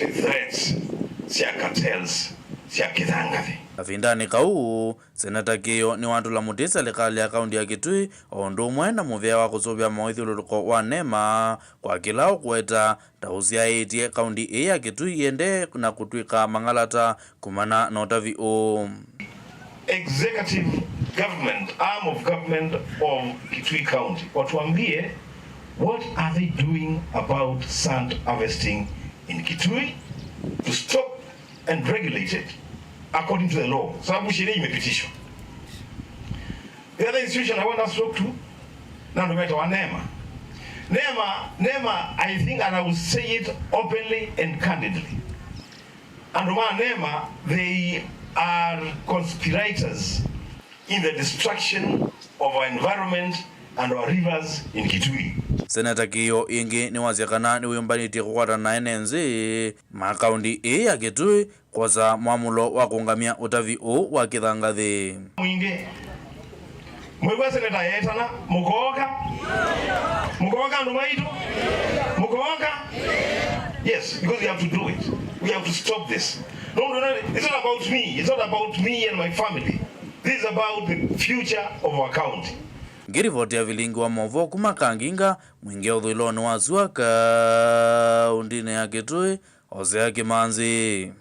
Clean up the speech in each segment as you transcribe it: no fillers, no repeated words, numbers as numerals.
threats cia cartels cia kithangathi. Afindani kau senata Kiyo ni wantu la mutisa serikali ya kaunti ya Kitui ondu mwena muvea wa kusuvia mawithuluko wa nema kwa kilao kueta tausia itie kaunti ya Kitui yende na kutwika mangalata kumana notavi o executive government arm of government of Kitui County watuambie what are they doing about sand harvesting in Kitui to stop and regulate it according to the law. Sababu sheria imepitishwa. The other institution I want us to talk to, na ndo meta wa NEMA. NEMA, I think, and I will say it openly and candidly. And NEMA, they are conspirators in the destruction of our environment and our rivers in Kitui. Senata Kiyo ingi ni waziakana ni uyumbaniti kukwata na NNZ makaundi ya Kitui kwa mwamulo wa kuungamia utavi wa kithangathi. Mwingi mwigwa senata yetana mukoka ndumaitu mukoka. Yes, because we have to do it. We have to stop this. No, it's not about me. It's not about me and my family. This is about the future of our county. Ngirivoti ya vilingi wa movo kumakanginga mwingi ya udhuiloni wa zuaka undine ya Kitui Osea Kimanzi.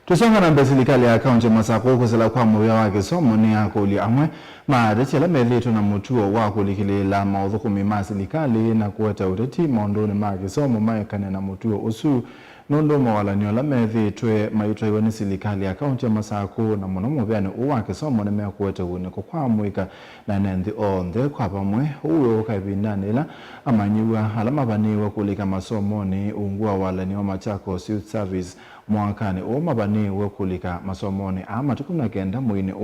Tusonga na serikali ya kaunti Masako kusela kwa muvea wa Kisomo ni akuli amwe maadachela meleto na mutuo wa kulikilela maudhukumi ma serikali na kuweta uteti maondoni ma Kisomo maekane na mutuo usu nondo mawala nyola methi twe maitwa iwani serikali ya kaunti ya Masako na muno muvea ni uwa Kisomo na mea kuweta uniko kwa mwika na nendi ondhe kwa pamwe uwe ukabindanila amanyiwa alama baniwa kulika masomo ni ungua wala ni wa Machakos Youth Service mwakani mabani wekulika masomoni ama tukunakenda mwini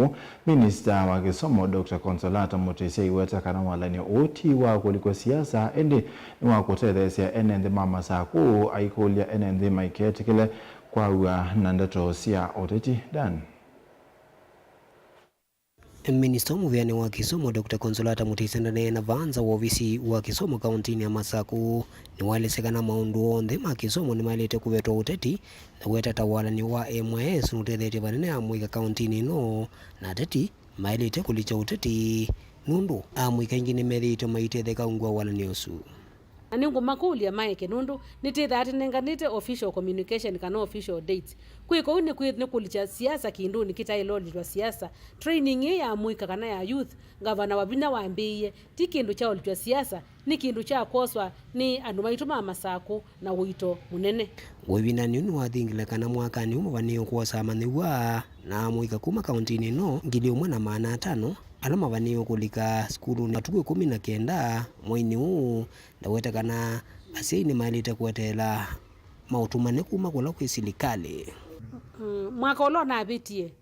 Minister wa Kisomo Dr. Consolata Mutisia iweta kana walani oti wa kuliko siasa ende ni wa kutethesia NND mama saku aikulia NND maiketikile kwa ua nandato sia oteti dan. Minister muvyani wa Kisomo Dr. Consolata Mutisia na vanza wa ofisi wa Kisomo kauntini ya Masako ni walesekana maundu ondhe ma Kisomo ni malete kuvetwa uteti na weta tawala ni wa MYS nutethete vanene amwika kauntini no na teti malete kulicha uteti nundu amwika ingine methito maitetheka kaungwa wala niosu. Aningu makulia maike nundu nititha ati nenganite official communication kana official dates kwiko ni kulicha siasa kindu ni kita iloli lwa siasa training ya mwika kana ya youth gavana wabina waambiye ti kindu cha olitwa siasa ni kindu cha koswa ni andu maituma Masako na wito munene webina ni wathingile kana mwaka ni umuvaniyo kuosa maniwa na mwika kuma kauntini no ngili umwe na maana 5 alama vaniyo kulika skulu na tuku 19 mwaini huu ndaweta kana asini malita kuwetela mautumane kuma kula kwa serikali. Mwaka ulo na abitie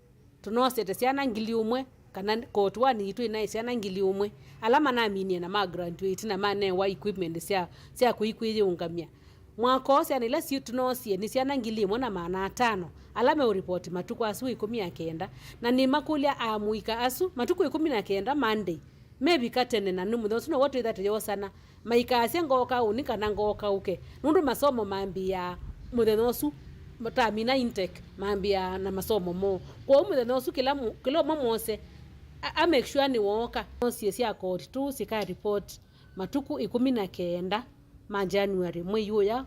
tunosete siana ngili umwe kana kotwa ni itu ina siana ngili umwe alama na amini na magraduate na mane wa equipment sia kuikwije ungamia mwaka ose anila si tunosie ni siana ngili umwe na maana 5 alama uripoti matuku asu 19 na ni makulia amuika asu matuku 19 Monday maybe katene na numu those no what that yo sana maika asengoka unika na ngoka uke nundu masomo mambia muthenosu matamina intake mambia na masomo mo kwa muthenosu kila momose a make sure ni woka nosie sia court tu sika report matuku 19 ma January mweyoya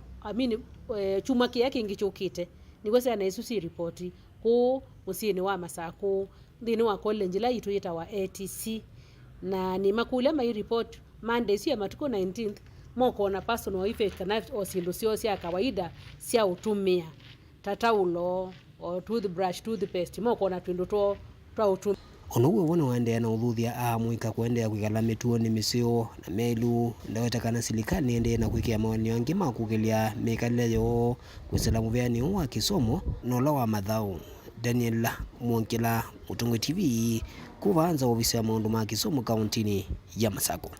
chuma kia kingi chukite nigose na isusi report ku musini wa Masako ndini wa college la itu yita wa ATC na ni makule mai report Monday sia matuko 19th moko na personal effect kana osilosio sia kawaida sia utumia tataulo o toothbrush toothpaste moko na twindoto twa utumia onowe wona wande na udhuthia amwika kuendea kwikala mituo ni misio na melu ndaweta kana serikali ende na kwikia maoni yangi makugelia mekalile yo kusela muvyani wa Kisomo no wa Mathau. Daniel Mwonkela, Mutungu TV, kuvanza ofisi ya maundu ma Kisomo kauntini ya Masako.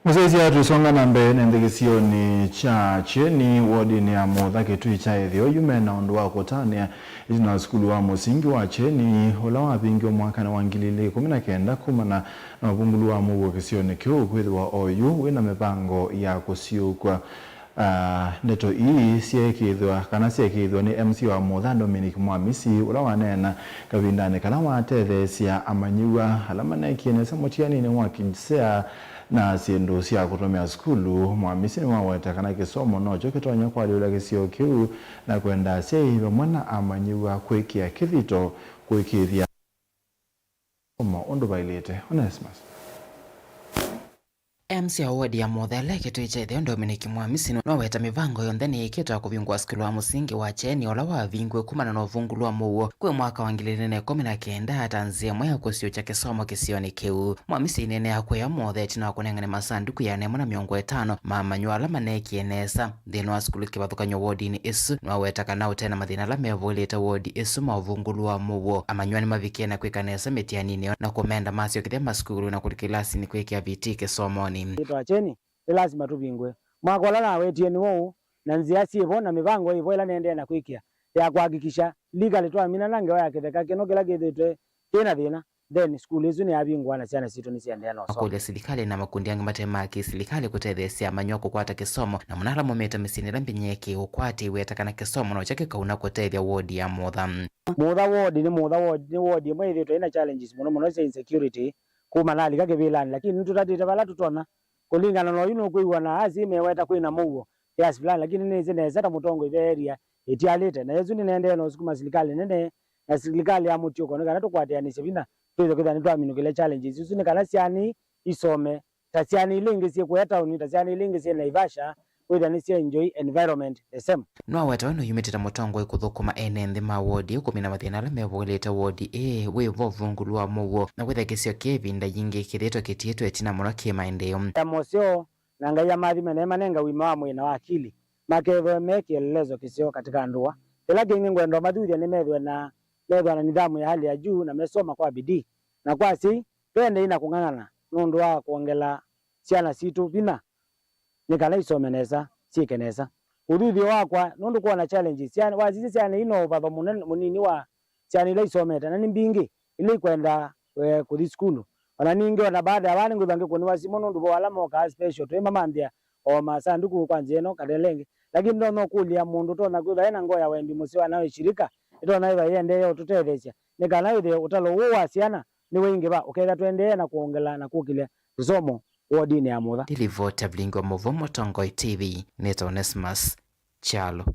Muzezi ya tusonga na mbele nendekisioni cha cheni wodi ya Mutha Kitui cha ethio yume na ondu wa kotania izina skulu wa musingi wa cheni ola wa bingi mwaka na wangilile 19 kumana na mabungulu wa mugo kisioni kiu kwithwa oyu wina mipango ya kusiukwa ndeto ii siekithwa kana siekithwa ni MC wa Mutha Dominic Mwamisi ula wanena kavindane kana watethesia amanyiwa alama na ikienesa mutiani ni wakisea na siendo cia kutomea skulu. Mwamisi ni waweta kana kisomo nocho kitonya kwa liula kisio kiu na kwenda seive mwana amanyiwa kwikia kithito kwikithia ondo bailete Onesimus. MC wodi ya Mutha Kitui cha ethio Dominic Mwamisi noweta mivango yonthe ni ikitwa kuvingwa skulu wa musingi wa cheni ola wa vingwe kumana na uvungulu wa muo kwe mwaka wa 2019 atanzia mwea kusio cha kisomo kisioni kiu. Mwamisi nene akwea Mutha etina wakunengane masanduku ya nemo na miongo 5 mamanywa ala manekienesa thini wa skulu kivathukanyo wodi-ini isu nwaweta kana utena mathina ala mevulite wodi isu ma uvungulu wa muo amanywa ni mavikie na kwikanesa mitianini na kumenda masio kithia maskulu na kulikilasi ni kwikia viti kisomoni. Ito acheni lazima tuvingwe mwakola na wetie ni wao na nzia sivo na mivango hivyo ila nende na kwikia ya kuhakikisha legal to amina nange wa yaketheka kino kila githitwe kina thina then school izu ni abingwa na ciana situ ni ciendea no so akole serikali na makundi yangi matema ki serikali kutethesia manyo kukwata kisomo na munala mometa misinira mbinyeki ukwati wetakana kisomo no chake kauna kutethia wodi ya Mutha wodi ni wodi mwithitwe ina challenges muno cia insecurity kuma nali kake vilani lakini tutatita bala tutona kulingana no yuno kuiwa na azime weta kwina mugo yes vilani lakini neze nezeta mutongo ile area itialite na yezu nende no sukuma serikali nende na serikali ya mutyo kana tukwatianisha bina tuzo kidhani twamino kile challenges usune kana siani isome tasiani ilingisie kwa town tasiani ilingisie Naivasha whether ni enjoy environment the same no weta no yumetita mutongo ikuthukuma enenthi ma wodi ukumina mathina ala mevulite wodi we vovungulu wa muo na wetha kisio kevinda yingi kirito kitietu etina muno kimaendeleo mosio na ngaya mathime na manenga wima wa mwina wa akili makeve mekielelezo kisio katika ndua ila kingi ngwendo mathuthia ni methwe na nidhamu ya hali ya juu na mesoma kwa bidii na kwa si twende ina kung'ang'ana nundu wa kuongela ciana situ bina nikala isomenesa sikenesa uthuthio wakwa nundu kuona challenges ciana wazizi ciana ino baba munini wa ciana ile isometa na nimbingi ile kwenda kuthi skulu ona ningi ona baada ya wani nguthange kuniwa simo nundu bo alamo ka special twe mamandia o masanduku kwa njeno kadelenge lakini no kulia mundu tona kutha ina ngoya wendi musiwa nawe shirika itona iba yende yo tutethecia nikana ithe utalo wa ciana ni wingi ba ukega twende na kuongela na kukilia kisomo wodi-ini ya Mutha. Tilivota Blingo Muvumo Tongoi TV Neta Onesimus Chalo.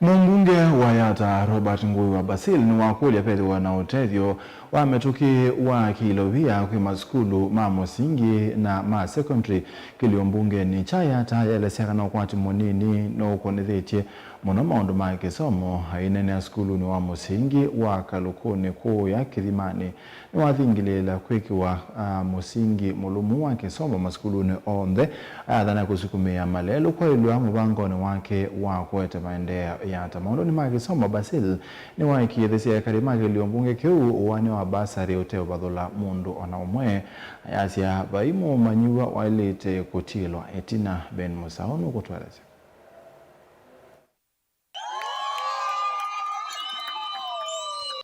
Mumbunge wa Yata Robert Ngui wa Basil ni wakulia pethiwa na utethio wa metuki wa kilovia kwi maskulu ma musingi na ma secondary kiliombunge ni cha Yata yeleseka na ukwati munini no ukonithitie muno maundu ma kisomo ainene ya skulu ni wa musingi wa Kalukuni kuu ya Kithimani ni wathingilila kwikiwa musingi mulumu wa kisomo maskulu ni onthe athana kusukumia malelu kwa ilua mubangoni wake wa kuete maendea Yata maundu ni ma kisomo Basil ni waikiithisia karima kiliombunge kiu uwani wa basari uteo bathula mundu ona umwe ayasia baimu manyiwa wailite kutilwa etina Ben Musaonu kutweleza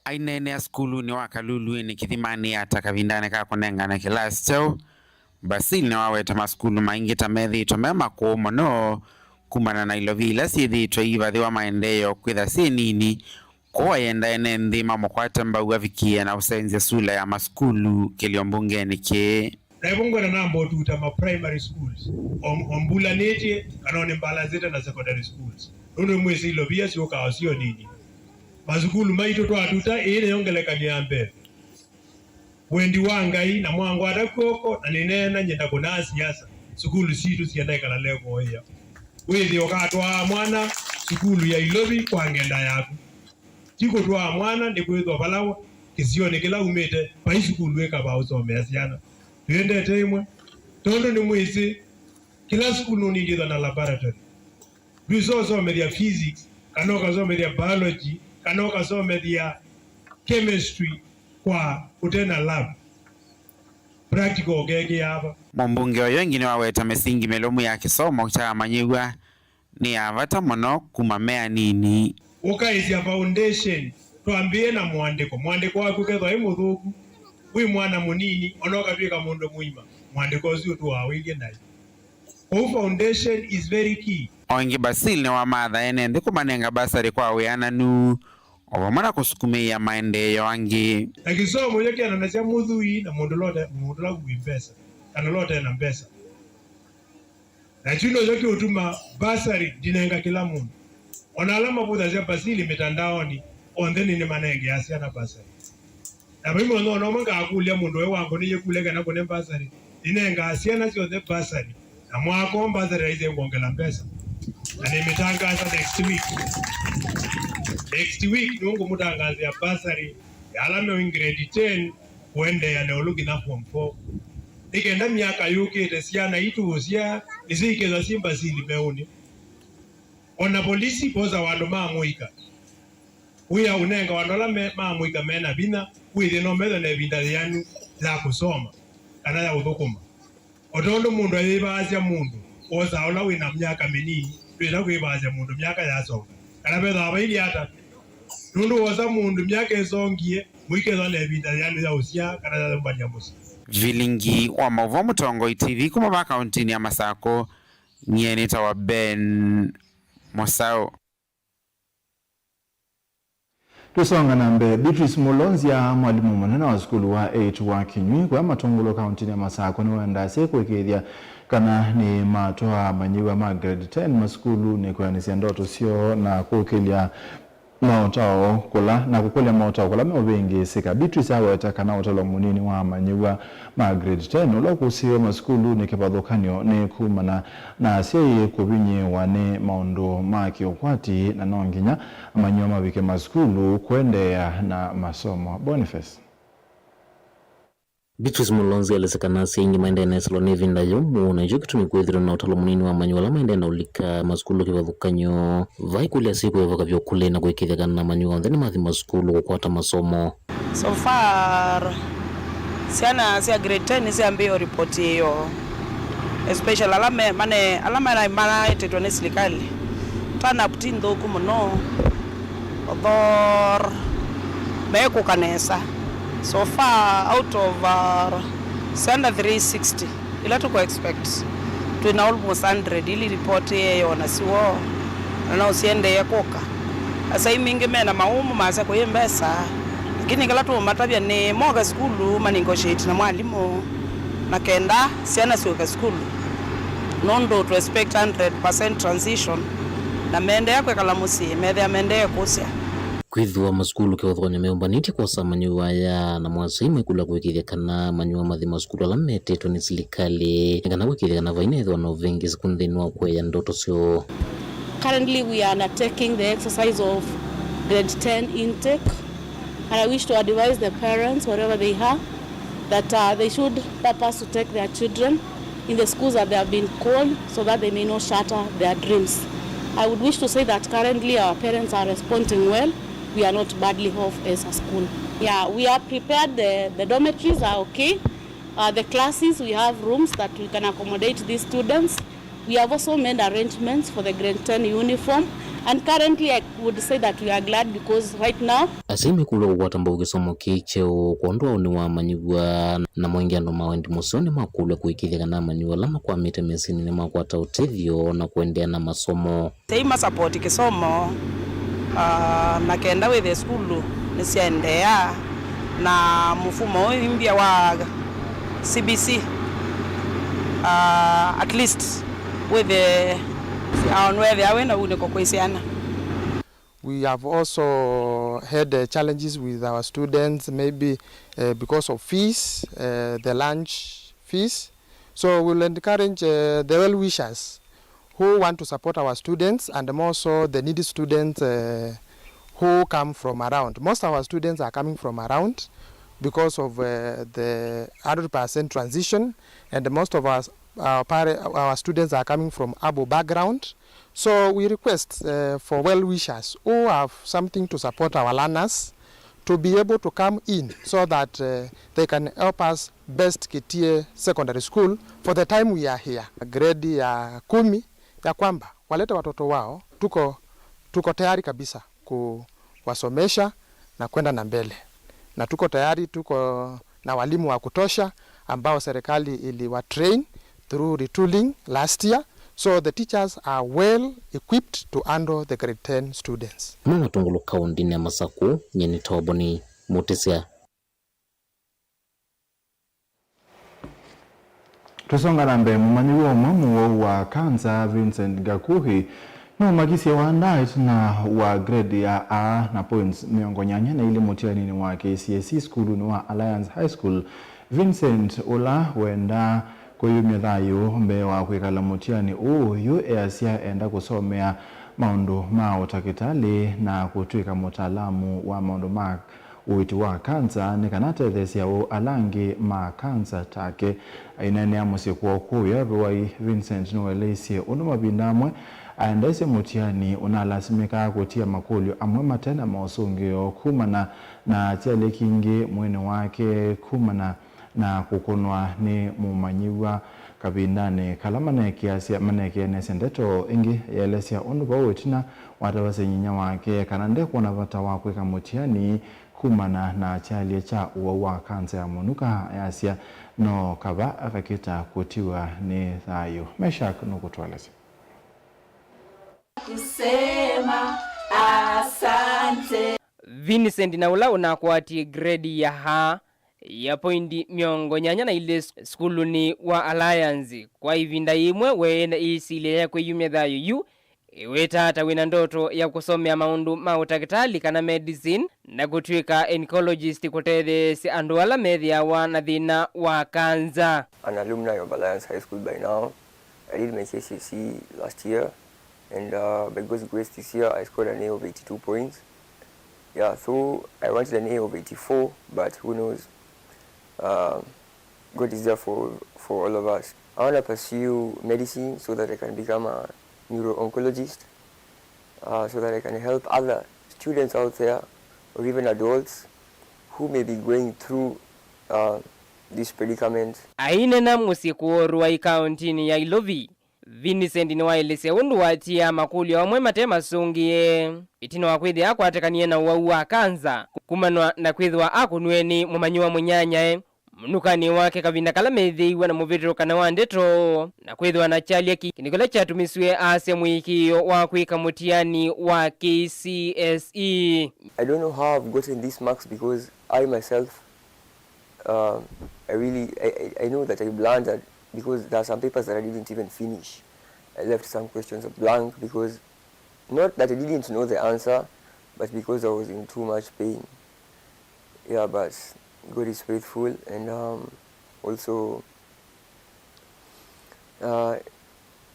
ainene ya skulu ni wakalulu ni Kithimani Yata kavindane kakunengana kilasi chao Basil ni waweta maskulu maingi tamethitwe mema kuumo no kumana na ilovila sithitwe ivathi wa maendeyo kwitha si nini kwa yenda ene nthima mukwata mbau avikie na usenzia sula ya maskulu kiliombungeni ki naibungwena nambo tuta ma primary schools ombula neti kanone mbala zeta na secondary schools nuno mwezi ilovia sio kaosio nini mazukulu maito to atuta ine yongeleka ni ambe wendi wangai na mwangu atakoko na ninena nyenda kuna siasa sukulu situ sienda ikala leko hiya wethi okatwa mwana sukulu ya ilovi kwa ngenda yaku tiko twa mwana ni kwithwa balawa kisione kila umete pa sukulu eka ba usomea ciana twende temwe tondo ni mwisi kila sukulu ni ngitha na laboratory bisoso media physics kanoka zo media biology kanoka so media chemistry kwa utena lab practical gege hapa. Mumbunge oyo ingine waweta misingi melomu ya kisomo cha manyiwa ni avata mono kumamea nini. Ukaizia foundation tuambie na mwandiko waku ketho imuthuku wi mwana munini onoka twika mundu muima mwandiko ucio tu awige nai. Foundation is very key. Oingi Basil ni wa matha ene ndi kumanenga basari kwa wiananu obamara kusukumia maendeleo angi. Na kisomo yake ananacha muthui na mundu lote kuimbesa kana lote na mpesa. Na chino yote utuma basari dinenga kila mundu. Ona alama buda za Basili mitandaoni ondeni ni manenge asiana basari. Na mimi no manga akulia mundu we wangu nije kulega na kone basari. Dinenga asiana sio the basari. Na mwako basari aize ngongela mpesa. Na nimetangaza next week nungu mutangaza ya basari ya alama in grade 10 uende ya neologi na form 4. Ikenda miaka yuke tesiana itu usia izike za simba Basili meuni. Ona polisi poza wando maamuika. Uya unenga wandola maamuika mena bina uide no medo ne binda yanu za kusoma kana ya udhukuma. Otondo mundu ayibaazya mundu oza ola wina myaka minini twira kwibaazya mundu myaka yasonga. Kana bedo abaili hata nundu oza mundu myaka esongie muike zo ne binda yanu ya usia kana ya banyamusi. Vilingi wa Mavuo Mutongo TV kuma kaunti ya Masako nyenita wa Ben Mosao. Tusonga na mbele. Beatrice Mulonzia mwalimu munene wa skulu wa 8 wa Kinywi kwa Matongulo kaunti ya Masako ni wandase kwekethia kana ni matoa manyiwa ma grade 10 maskulu ni kwa nisia ndoto sio na kukilia maotao kula na kukulia maotao kula mewengi sika. Beatrice aweta kana otalo munini wa manyiwa ma grade 10 uloku siyo maskulu ni kipathukanio ni kumana na siye kubinyi wane maondo maki okwati na nonginya manyiwa mawike maskulu kuendea na masomo. Boniface Beatrice Mulonzia alesekana singi maendene saloni vindayo muona jo kitumi kwethira na utalo munini wa manyiwa maendene ulika maskulu kipathukanio vai kulia siku evoka vyo kule na kuikithia na manyiwa ndani mathi maskulu kukwata masomo. So far siana sia grade 10 sia mbio report hiyo especially alama na imara itetwa ni serikali tana putindo kumuno odor meko kanesa. So far out of 360 ila tuko expect to in almost 100 ili report hiyo na siwo na usiende yakoka asa imingi mena maumu maza ko yembesa lakini kala tu matabia ni moga skulu maningoshate na mwalimu na kenda siana siweka skulu nondo to expect 100% transition na mende yako kala musi mede mende kusia kwithwa maskulu kewathonya meumbaniti kwa samanywa ya na mwasime kula kwikithia kana manywa mathi maskulu ala metetwa ni serikali kana kwikithia kana vainethwa no vengi sekundini wa kweya ndoto sio. Currently we are undertaking the exercise of grade 10 intake and I wish to advise the parents wherever they are that they should purpose to take their children in the schools that they have been called so that they may not shatter their dreams. I would wish to say that currently our parents are responding well. We are not badly off as a school. Yeah, we are prepared. The dormitories are okay. The classes, we have rooms that we can accommodate these students. We have also made arrangements for the grade 10 uniform. And currently I would say that we are glad because right now asime kula uwatamba ukisomo kicheo kuondoa ni wa manyiwa na mwengiano mawendi musoni makule kuikithia kana manyiwa lama kwa mite mesini ni makwata utethio na kuendea na masomo. Teima support kisomo na kenda with the school nisiendea na mfumo mpya wa CBC at least with the we have also had challenges with our students, maybe because of fees, the lunch fees. So we'll encourage the well-wishers who want to support our students and more so the needy students who come from around. Most of our students are coming from around because of the 100% transition, and most of our students are coming from Abo background. So we request for well-wishers who have something to support our learners to be able to come in so that they can help us best Kitie Secondary School for the time we are here. Grade ya 10 ya kwamba walete watoto wao, tuko tayari kabisa kuwasomesha na kwenda na mbele. Na tuko tayari, tuko na walimu wa kutosha ambao serikali iliwa train through retooling last year. So the teachers are well equipped to handle the grade 10 students. Mama tungulu kaunti ya Masaku nyeni toboni Mutesia. Tusonga na mbele mumanyi wa wa Kanza Vincent Gakuhi no magisi wa night na wa grade ya A na points miongo nyanya na ile mutiani wa KCSE school ni wa Alliance High School. Vincent Ola wenda kuyumya thayo mbe wa kwikala mutiani yu easia enda kusomea maundu ma utakitali na kutwika mutaalamu wa maundu ma uiti wa kansa ni kanate thesia alangi ma kansa take ainene amusi kwa kuya bwai Vincent Noelesi unuma bindamwe aendese mutiani unalasimika kutia makulio amwe matena mausungio kumana na tiale kingi mwene wake kumana na kukunwa ni mumanyiwa kabindane kalamane kiasia maneke nesendeto ingi yelesia unduba utina watawase nyinya wake kanande kuona vata wakweka mutiani kumana na chalie cha uwa kansa ya munuka yasia no kaba akakita kutiwa ni thayo. Meshak nukutwalesi kusema asante. Vincent Naula unakwati grade ya ha ya poindi miongo nyanya na ile skuluni wa Alliance kwa ivinda imwe wena isile ya kuyumya thayo yu iweta hata wina ndoto ya kusomea maundu mautakitali kana medicine na kutwika oncologist kutede si anduala medhia wa na dhina wa kanza. An alumni of Alliance High School by now. I did my KCSE last year and by God's grace this year I scored an A of 82 points. Yeah, so I wanted an A of 84, but who knows, God is there for all of us. I want to pursue medicine so that I can become a neuro-oncologist, so that I can help other students out there or even adults who may be going through this predicament. Ainena musikuoru wa ikaunti ya Ilovi. Vincent ni wailese undu watia makuli wa mwema tema sungie. Itino wakwidhi ako atakanie na uwa kanza. Kumanwa na kwidhwa ako nueni mumanyiwa mwenyanya. Mnukani wake kavinda kalamethi wana muvitro kana wandeto. Na kwidhwa na chalia kinikola chatumiswe ase mwikiyo wakwika mutiani wa KCSE. I don't know how I've gotten these marks because I myself, I know that I blundered because there are some papers that I didn't even finish. I left some questions blank because, not that I didn't know the answer, but because I was in too much pain. Yeah, but God is faithful, and also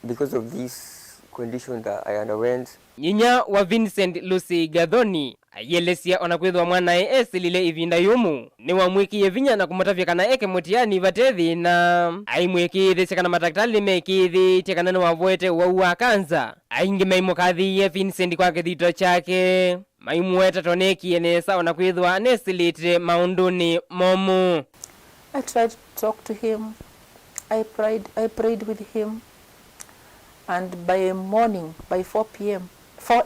because of this condition that I underwent. Nyinya wa Vincent Lucy Gadhoni ayelesia onakwithwa mwana esilile ivinda yumu ni wamwikiye vinya na kumutafya kana eke mutiani vatethi na aimwikithe kana madaktari mekithi tekana ni wavoete wa kanza aingi maimukathiye Vincent kwa kithito chake maimweta toneki enesa onakwithwa nesilite maunduni momu. I tried to talk to him. I prayed with him, and by morning, by 4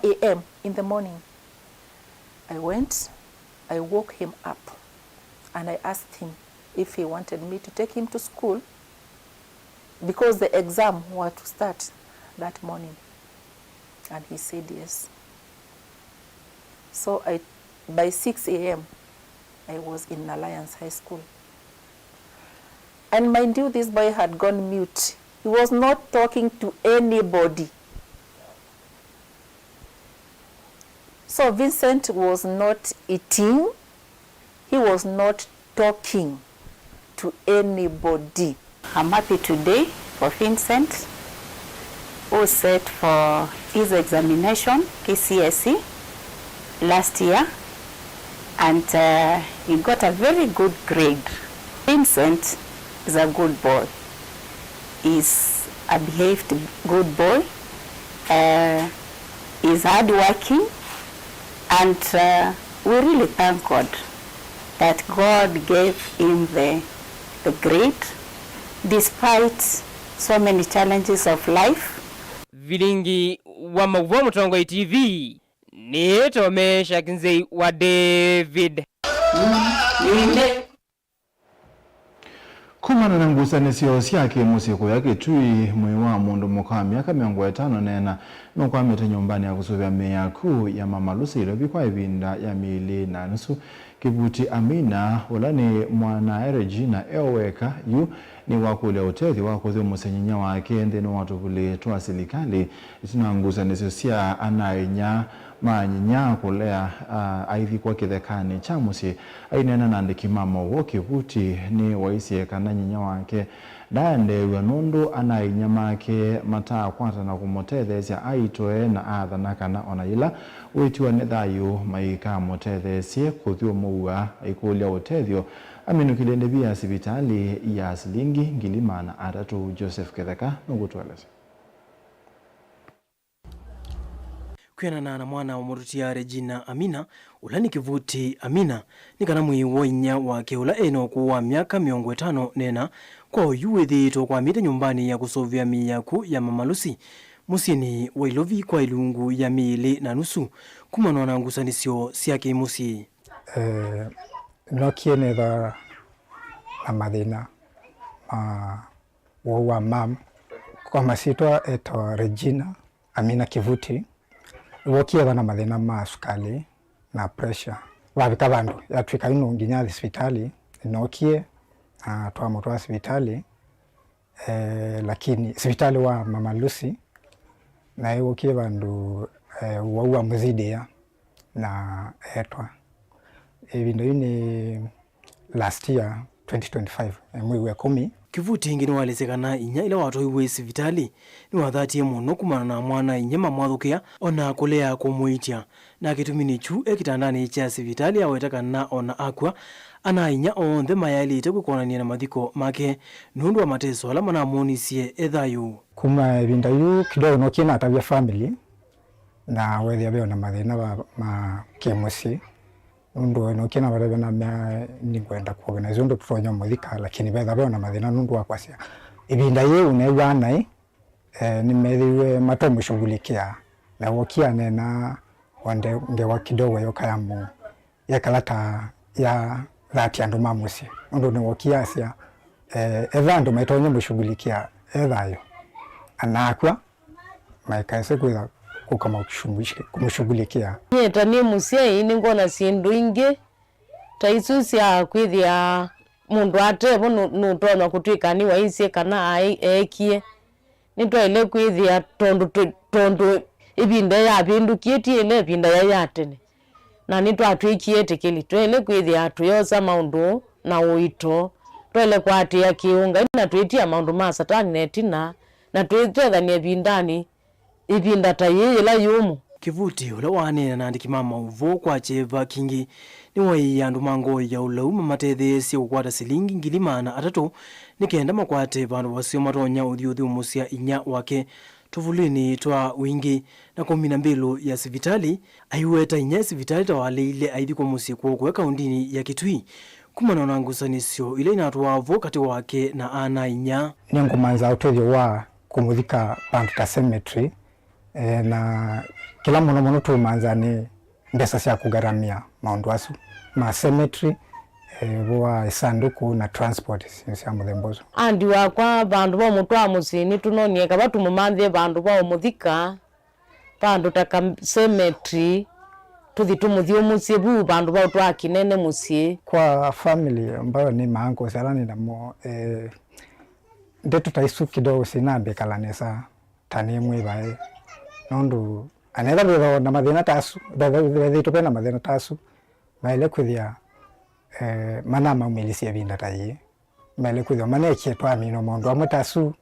a.m. in the morning, I went, I woke him up, and I asked him if he wanted me to take him to school because the exam was to start that morning, and he said yes. So by 6 a.m. I was in Alliance High School. And mind you, this boy had gone mute. He was not talking to anybody. So Vincent was not eating. He was not talking to anybody. I'm happy today for Vincent, who sat for his examination, KCSE, last year, and he got a very good grade. Vincent is a good boy. He's a behaved good boy. He's hardworking, and we really thank God that God gave him the the grade despite so many challenges of life. Vilingi wa Mauvo Mutongoi TV ni Tomesha Kinzei wa David. Kumana na ngusanisio syake musiko yake tui mwe wa mundu muka miaka 50 nena nukwamete nyumbani ya kusuvya meya kuu ya Mama Lucy Ilovi kwa ibinda ya miili na nusu Kibuti Amina ulani mwana Regina Eweka yu ni wakule utethi wakuthi musenyinya wake ndeni watu kule tuwa silikali itina ngusanisio siya anainya manyinya kulea aithi kwa kithekani chamusi ainena nandiki mama wo Kibuti ni waisi kana nyinya wake daende wanundu anainya make mataa kwata na kumotethesia aitoe na athana kana ona ila witiwa ni thayu maika motethesie kuthio muua ikulia utethio aminukile ndebia sibitali ya silingi ngilimana atatu Joseph Ketheka nugutweleza kwenana na mwana wa murutia Regina Amina ulani Kibuti Amina nikana mwiwoinya wake ula eno kuwa miaka 50 nena kwa uyuwethito kwa mita nyumbani ya kusovya miyaku ya Mama Lucy musini wa Ilovi kwa ilungu ya miili na nusu kumano na ngusanisio siake musi nokie netha na mathina wa mam kwa masitwa eto Regina Amina Kibuti wokie na mathina ma sukali na pressure wabika bandu yatwika ino nginya hospitali nokie twamutwa hospitali lakini hospitali wa Mama Lucy na wokie bandu wa muzidia na etwa ebindo ini last year 2025 mwezi wa 10 Kibuti ngini walesekana inya ila watu iwe hospitali ni wathatie muno kumana na mwana inya mamwathukia ona kulea kumuitia na kitumini chu ekitandani cha hospitali awetakana ona akwa ana inya onthe mayalite kukonania na mathiko make nundu wa mateso ala manamunisie ethayu kuma ebinda yu kidogo nokina atabia family na wethia beo na mathina ma kemusi nundu nokina barebe na mya ningwenda kuorganize nundu tutonya muthika lakini betha beo na mathina nundu wa kwasia ibinda yu unewa nai ni methiwe matomo shughulikia na wokia nena wande ngewa kidogo yoka ya mu ya kalata ya dhati andu mamusi nundu ni wokia asia evandu maitonye mushughulikia ethayo anakwa maikaise kuya kukama kumshughulikia nyeta ni musie ini ngona sindu ingi taisusia kwithia mundu atevo nutona kutwika ni waisi kana ekie nitwaile kwithia tondu ibinda ya bindukie tiele ibinda ya yatene na nitwatwikie tikili twele kwithia tuyosa maundu na uito twele kwatia kiunga na twitia maundu ma satani netina na twethania bindani ibinda tayi ila yumu Kibuti ula wane na andiki mama uvo kwa cheva kingi ni wai andu mango ya ulauma matethesie kukwata silingi ngilimana atatu nikenda makwate bandu wasio matonya uthi umusia inya wake tuvulini twa wingi na 12 ya sivitali aiweta inya sivitali tawaleile aithi kwa musi kwa kuweka undini ya Kitui kumana na ngusanisio ile inatuwa avo kati wake na ana inya nyango manza utethio wa kumuthika bandu ta cemetery na kila muno tumanza ni mbesa cia kugaramia maundu asu ma cemetery wa sanduku na transport cia muthembozo andi wakwa bandu ba mutwa musini tunonie kaba tumumanthie bandu ba muthika bandu ta cemetery tuthi tumuthio musie bu bandu ba twa kinene musie kwa family ambayo ni mango salani na mo ndetu taisu kidogo sinambe kalanesa tani mwibae nondu anela bero na mathina tasu bethito pena mathina tasu maile kwithia manama umilisia binda tayi maile kwithia manekie twa mino mondo amutasu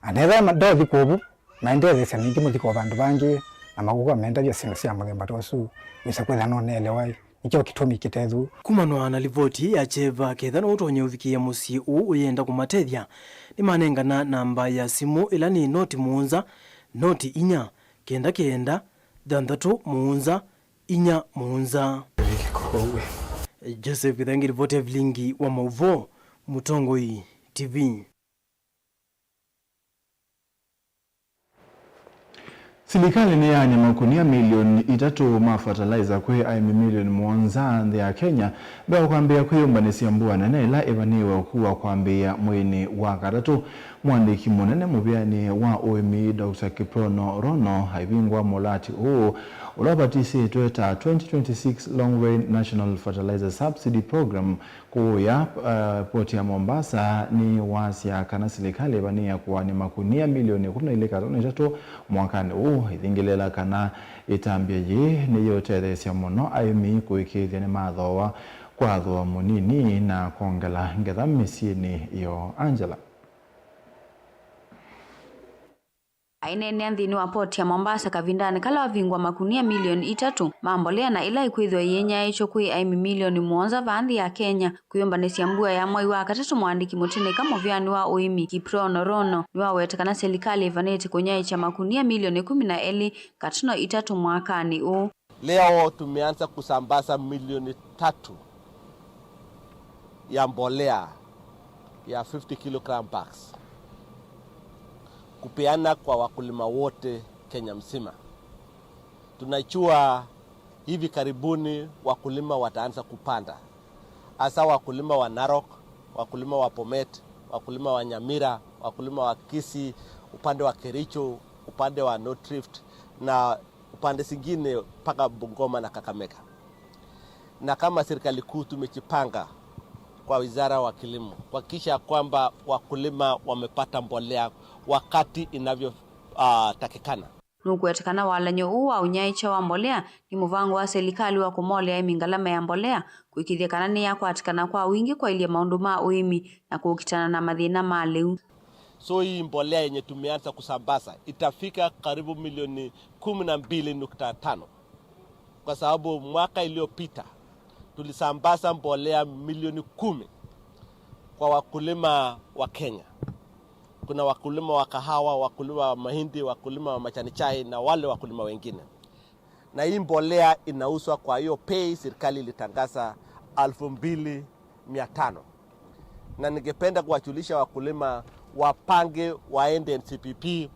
anela madothi kubu maendeze saningi muthiko bandu bangi na magugo menda bya sino cia muthemba tosu wisa kwitha no nelewai ikyo kitumi kitethu kumano ana livoti ya cheva ketha no utonye uthikia musi uyenda kumatethia ni manengana namba ya simu ila ni noti muunza noti inya kenda kenda dandatu muunza inya muunza Joseph Kithangi ripoti ya Vilingi wa Mauvo Mutongoi TV. Serikali ni yanya makunia milioni 3 ma fertilizer kwe aimi milioni 7 nthi ya Kenya bea kwambia kwiyumbanisia mbua nene ila ibaniwe kuwa kwambia mwini wa gatatu. Mwandiki munene mubiani wa OMI Dr. Kiprono Rono haivingwa mulati huu ulobatisi tueta 2026 Long Range National Fertilizer Subsidy Program kuya poti ya Mombasa ni wasia kana serikali ibania kuwa ni makunia milioni 13 mwakani huu ithingilela kana itambia ye ni yotethesia muno aimi kuikithia ni mathoa kwa thoa munini na kongela ngetha misiini yo Angela. Ainene nthini wa poti ya Mombasa kavindani kala wavingwa makunia milioni 3 mambolea na ila ikwithwa yenya icho kwi aimi milioni 7 vanthi ya Kenya kuyumbanisia mbua ya mwai wa gatatu. Mwandiki mutene kama vyani wa OMI Kiprono Rono niwa wetekana serikali ivaneti kunyaicha makunia milioni 12 katino 3 mwakani huu. Leo tumeanza kusambaza milioni 3 ya mbolea ya 50 kilogram bags kupeana kwa wakulima wote Kenya mzima. Tunajua hivi karibuni wakulima wataanza kupanda. Hasa wakulima wa Narok, wakulima wa Bomet, wakulima wa Nyamira, wakulima wa Kisii, upande wa Kericho, upande wa North Rift na upande zingine mpaka Bungoma na Kakamega. Na kama serikali kuu tumejipanga kwa wizara wa kilimo kuhakikisha kwamba wakulima wamepata mbolea wakati inavyo takikana. Nukuetekana walanyo huu wa unyaicha wa mbolea ni muvango wa serikali wa kumolea mingalama ya mbolea kuikithia kanani ya kuatikana kwa wingi kwa ilia maundu ma uimi na kukitana na mathina maliu. So hii mbolea yenye tumeanza kusambaza itafika karibu milioni 12.5 kwa sababu mwaka iliyopita tulisambaza mbolea milioni 10 kwa wakulima wa Kenya. Kuna wakulima wa kahawa, wakulima wa mahindi, wakulima wa majani chai na wale wakulima wengine. Na hii mbolea inauzwa kwa hiyo pay serikali ilitangaza 2,500. Na ningependa kuwajulisha wakulima wapange waende NCPP.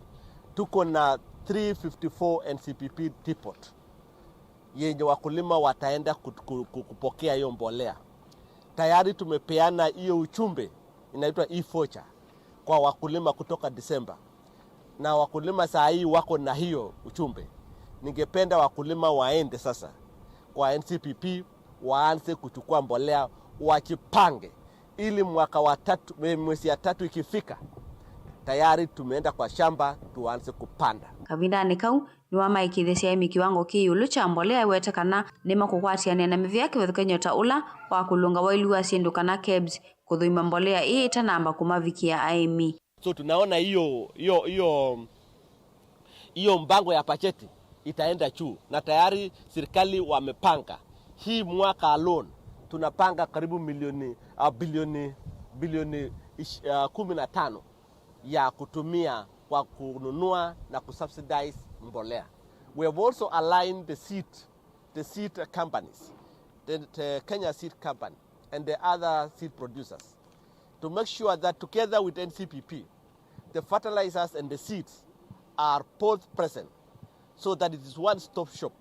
Tuko na 354 NCPP depot yenye wakulima wataenda kupokea hiyo mbolea. Tayari tumepeana hiyo uchumbe inaitwa e-voucher kwa wakulima kutoka Disemba. Na wakulima saa hii wako na hiyo uchumbe. Ningependa wakulima waende sasa kwa NCPP waanze kuchukua mbolea wajipange ili mwaka wa 3 mwezi ya 3 ikifika tayari tumeenda kwa shamba tuanze kupanda. Kavindani kau ni wama ikithisia imi kiwango kiyulu cha mbolea wetekana nima kukwatiania na mivyake wethukanyota ula wa kulunga wailu wa siendu kana kebs kuthuima mbolea hii itanamba kumavikia aimi. So tunaona hiyo mbango ya pacheti itaenda juu na tayari serikali wamepanga. Hii mwaka alone tunapanga karibu bilioni 15 ya kutumia kwa kununua na kusubsidize mbolea. We have also aligned the seed companies, the Kenya Seed Company and the other seed producers to make sure that together with NCPP, the fertilizers and the seeds are both present so that it is one-stop shop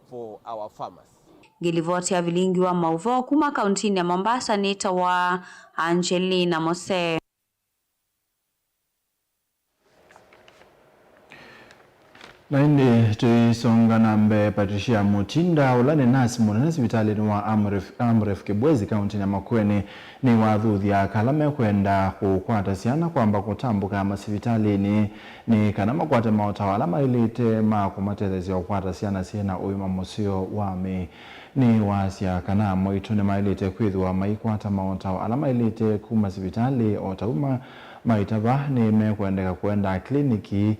for our farmers. Gilivoti ya vilingi wa mauvo kuma kauntini ya Mombasa nita wa Angelina Mose. Na indi tuisonga nambe Patricia Mutinda ulane nasi mwana sibitali wa Amref Kibwezi kaunti ya Makueni ni wathuthi ya kalame kwenda kukwata siana kwamba kutambuka masibitali ni kana makwata mautawala mailite makumatethezi ya kukwata siana siena uima musio wami ni wasia kana moitune mailite kwithwa maikwata mautawala mailite kuma sibitali otauma maitaba ni mekwendeka kwenda kliniki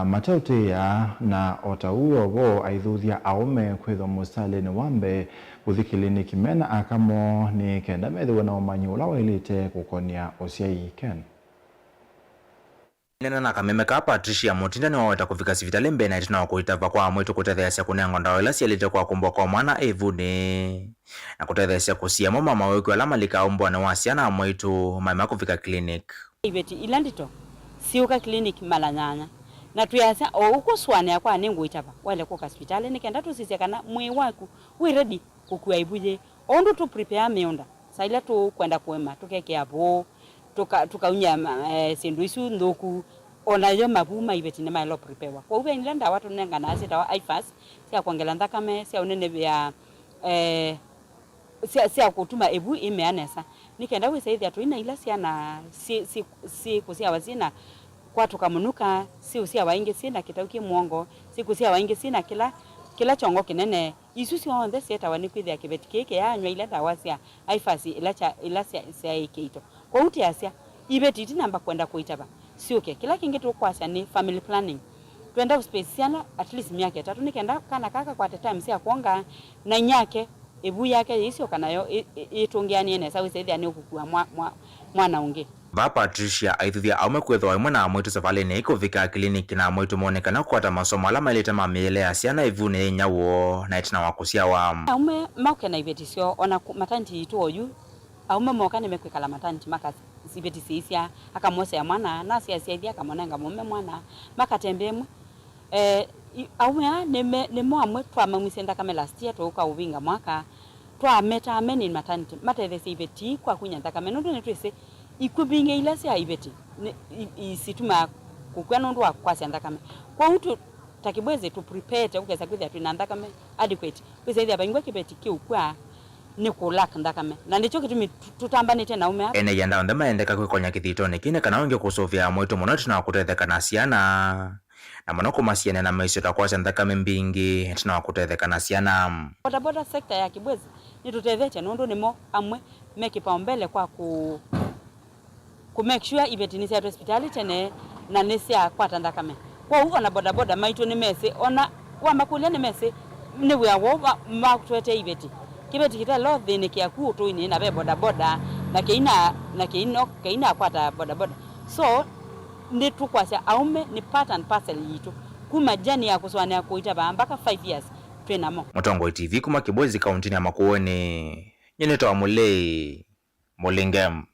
matautia na otauyo go aithuthia aume kwithwa mustalini wambe kuthikilini kimena akamo ni kenda methiwe na umanyi ula wailite kukonia usiai Ken. nena na kameme ka Patricia Mutinda ni waweta kufika sivitali mbena itina wakuitava kwa mwitu kutetheesya kunengo ndawa ila sialite kwa kumbwa kwa mwana evune na kutetheesya kusiamo mama weku alama lika umbwa na wasiana mwitu maima kufika klinik ibeti ilandito siuka klinik malanyanya na tuyasa uko swane ya kwa nengo itava wale kwa hospitali nikenda tusisekana mwe waku we ready kukuaibuje ondo tu prepare meonda saila tu kwenda kuema tukeke abo tukaunya sindu isu ndoku onayo mabuma ibeti ne mailo prepare kwa ube nilanda watu nenga na asita wa ifas sia kuangelanda kame sia unene bya sia kutuma ebu imeanesa nikenda we saidi atu ina ila sia na si kusia wazina kwa tukamunuka si usia wainge sina kitauki muongo si kusia wainge sina kila chongo kinene isusi wonde seta wanikwithia kibeti keke yanywa ile dawasia ifasi ila sia ikito kwa uti asia ibeti tinamba kwenda kuitaba sioke kila kingi tu kwasa ni family planning twenda uspesiana at least miaka 3 nikenda kana kaka kwa time sia kuonga na nyake ebu yake isio kanayo itungiani ene sawi saidi ani ukukua mwana unge va Patricia aithithia aume kwethwa imwe na mwitu savale ne ikuvika kliniki na mwitu monekana kwata masomo alama ilete mamile asiana ivune nyawo na itina wakusia wa aume mauke na ibetisio ona matanti itu oyu aume moka nimekwikala matanti maka ibetisi isia akamose ya mwana na sia akamonanga mume mwana makatembemu aume nemo amwe twamamwisenda kama last year toka uvinga mwaka twameta ameni matanti matethesi ibeti kwa kunyanta kama ndo netwese ikubinge ila sia ibeti isituma kukwano ndo akwasi andakame kwa utu takibweze tu prepare ukeza kwithia twinanda kama adequate kweza ithia bangwa kibeti kiukwa ni kulaka ndakame na ndicho kitu tutambane tena ume hapa ene yanda ndema endeka kwikonya kithitone kine kana unge kusofia mwitu muno tina wakutetheka na ciana na muno kumasiana na maisho takwasha ndakame mbingi tina wakutetheka na ciana boda sector ya kibwezi ni tutetheche nondo nimo amwe make paumbele kwa ku make sure ibeti ni hospitality ne na nesia kwata ndakame kwa huko na boda maitu ni mese ona wa makulia ni mese ni wewo makutwete ibeti kibeti kita lo thini kia ku to ini na be boda na keina kwata boda so ndi tukwasha aume ni part and parcel yitu kuma jani ya kuswana kuita mpaka 5 years twenamo Mutongo TV kuma Kibwezi kaunti ya Makueni nyeneta wa Mulei Mulingam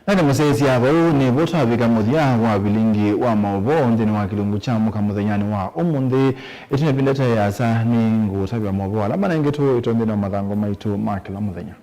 Nani musezi abo ni bota bika muthia wa bilingi wa maovo ndeni wa kilungu cha muka muthanyani wa umundi itine bindeta ya sa ni ngutabya maovo alama na ingeto itonde na mathango maitu makila muthenya